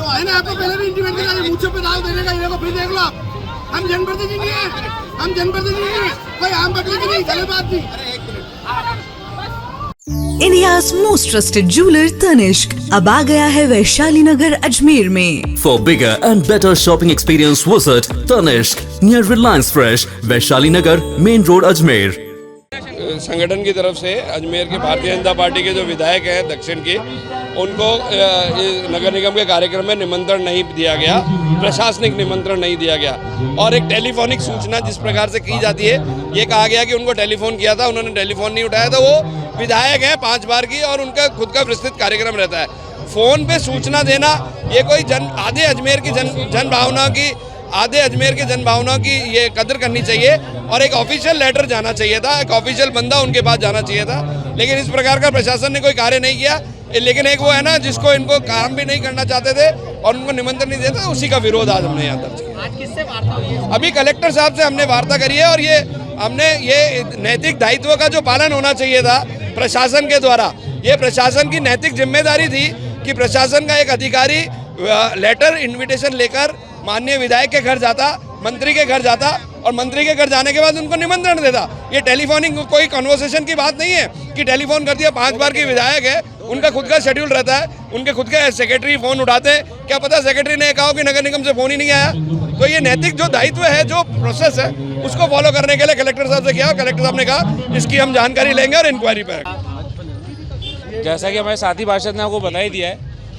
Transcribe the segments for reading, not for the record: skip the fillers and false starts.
मैंने आपको पहले भी इंटीमेट किया मुझसे पे दाव देने का, इनको फिर देख लो आप। हम जनप्रतिनिधि नहीं है, हम जनप्रतिनिधि नहीं है, कोई आम पब्लिक नहीं, गलत बात नहीं। India's most trusted jeweler Tanishq अब आ गया है वैशाली नगर अजमेर में। For bigger and better shopping experience, visit Tanishq near Reliance Fresh, Vaishali Nagar, Main Road, Ajmer. संगठन की तरफ से अजमेर के भारतीय जनता पार्टी के जो विधायक हैं दक्षिण के, उनको नगर निगम के कार्यक्रम में निमंत्रण नहीं दिया गया, प्रशासनिक निमंत्रण नहीं दिया गया। और एक टेलीफोनिक सूचना जिस प्रकार से की जाती है, ये कहा गया कि उनको टेलीफोन किया था, उन्होंने टेलीफोन नहीं उठाया था। वो विधायक हैं 5 बार की और उनका खुद का विस्तृत कार्यक्रम रहता है। फ़ोन पे सूचना देना ये कोई आधे अजमेर की जन भावना की ये कदर करनी चाहिए और एक ऑफिशियल लेटर जाना चाहिए था, एक ऑफिशियल बंदा उनके पास जाना चाहिए था। लेकिन इस प्रकार का प्रशासन ने कोई कार्य नहीं किया। लेकिन एक वो है ना जिसको इनको काम भी नहीं करना चाहते थे और उनको निमंत्रण नहीं देता, उसी का विरोध आज हमने यहाँ दर्ज किया। आज किससे वार्ता हुई है? अभी कलेक्टर साहब से हमने वार्ता करी है और ये नैतिक दायित्व का जो पालन होना चाहिए था प्रशासन के द्वारा, ये प्रशासन की नैतिक जिम्मेदारी थी कि प्रशासन का एक अधिकारी लेटर इन्विटेशन लेकर माननीय विधायक के घर जाता, मंत्री के घर जाता और मंत्री के घर जाने के बाद उनको निमंत्रण देता। ये टेलीफोनिक कोई कन्वर्सेशन की बात नहीं है कि टेलीफोन कर दिया। 5 बार के विधायक है, उनका खुद का शेड्यूल रहता है, उनके खुद के सेक्रेटरी फ़ोन उठाते हैं। क्या पता सेक्रेटरी ने कहा कि नगर निगम से फ़ोन ही नहीं आया। तो ये नैतिक जो दायित्व है, जो प्रोसेस है, उसको फॉलो करने के लिए कलेक्टर साहब से किया। कलेक्टर साहब ने कहा इसकी हम जानकारी लेंगे और इंक्वायरी पर। जैसा कि हमारे साथी पार्षद ने आपको बता ही दिया है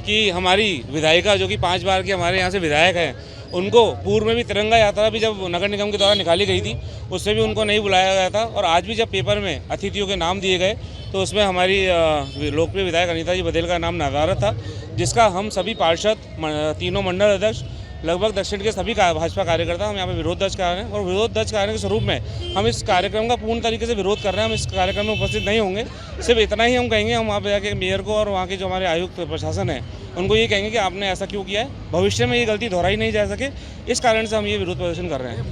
कि हमारी विधायिका जो कि 5 बार की हमारे यहाँ से विधायक हैं, उनको पूर्व में भी तिरंगा यात्रा भी जब नगर निगम के द्वारा निकाली गई थी, उससे भी उनको नहीं बुलाया गया था। और आज भी जब पेपर में अतिथियों के नाम दिए गए तो उसमें हमारी लोकप्रिय विधायक अनीता जी बघेल का नाम नदारत था, जिसका हम सभी पार्षद, तीनों मंडल अध्यक्ष, लगभग दक्षिण के सभी भाजपा कार्यकर्ता हम यहाँ पे विरोध दर्ज करा रहे हैं। और विरोध दर्ज कराने के स्वरूप में हम इस कार्यक्रम का पूर्ण तरीके से विरोध कर रहे हैं। हम इस कार्यक्रम में उपस्थित नहीं होंगे। सिर्फ इतना ही हम कहेंगे, हम वहाँ पे जाके मेयर को और वहाँ के जो हमारे आयुक्त प्रशासन है उनको ये कहेंगे कि आपने ऐसा क्यों किया है, भविष्य में ये गलती दोहराई नहीं जा सके। इस कारण से हम ये विरोध प्रदर्शन कर रहे हैं।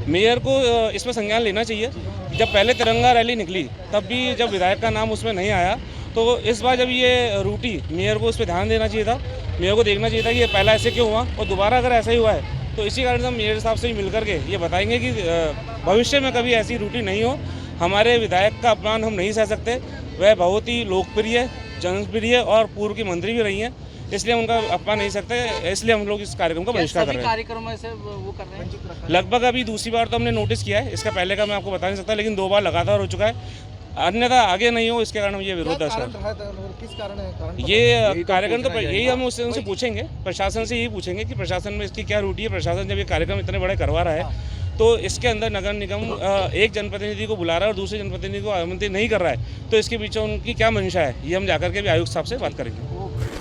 मेयर को इसमें संज्ञान लेना चाहिए। जब पहले तिरंगा रैली निकली तब भी जब विधायक का नाम उसमें नहीं आया, तो इस बार जब ये रूटी, मेयर को उस पर ध्यान देना चाहिए था। मेयर को देखना चाहिए था कि ये पहला ऐसे क्यों हुआ और दोबारा अगर ऐसा ही हुआ है तो इसी कारण से हम मेयर साहब से ही मिल करके ये बताएंगे कि भविष्य में कभी ऐसी रूटी नहीं हो। हमारे विधायक का अपमान हम नहीं सह सकते। वह बहुत ही लोकप्रिय, जनप्रिय और पूर्व की मंत्री भी रही हैं, इसलिए हम उनका अपमान नहीं सकते। इसलिए हम लोग इस कार्यक्रम का बहिष्कार कर रहे हैं। कार्यक्रम से वो कर रहे हैं लगभग अभी दूसरी बार तो हमने नोटिस किया है। इसका पहले का मैं आपको बता नहीं सकता, लेकिन 2 बार लगातार हो चुका है। अन्यथा आगे नहीं हो, इसके कारण हम ये विरोध दर्ज कर रहे हैं। ये कार्यक्रम तो यही हम उनसे पूछेंगे, प्रशासन से यही पूछेंगे कि प्रशासन में इसकी क्या रूटी है। प्रशासन जब ये कार्यक्रम इतने बड़े करवा रहा है तो इसके अंदर नगर निगम एक जनप्रतिनिधि को बुला रहा है और दूसरे जनप्रतिनिधि को आमंत्रित नहीं कर रहा है, तो इसके पीछे उनकी क्या मंशा है, ये हम जाकर के भी आयुक्त साहब से बात करेंगे।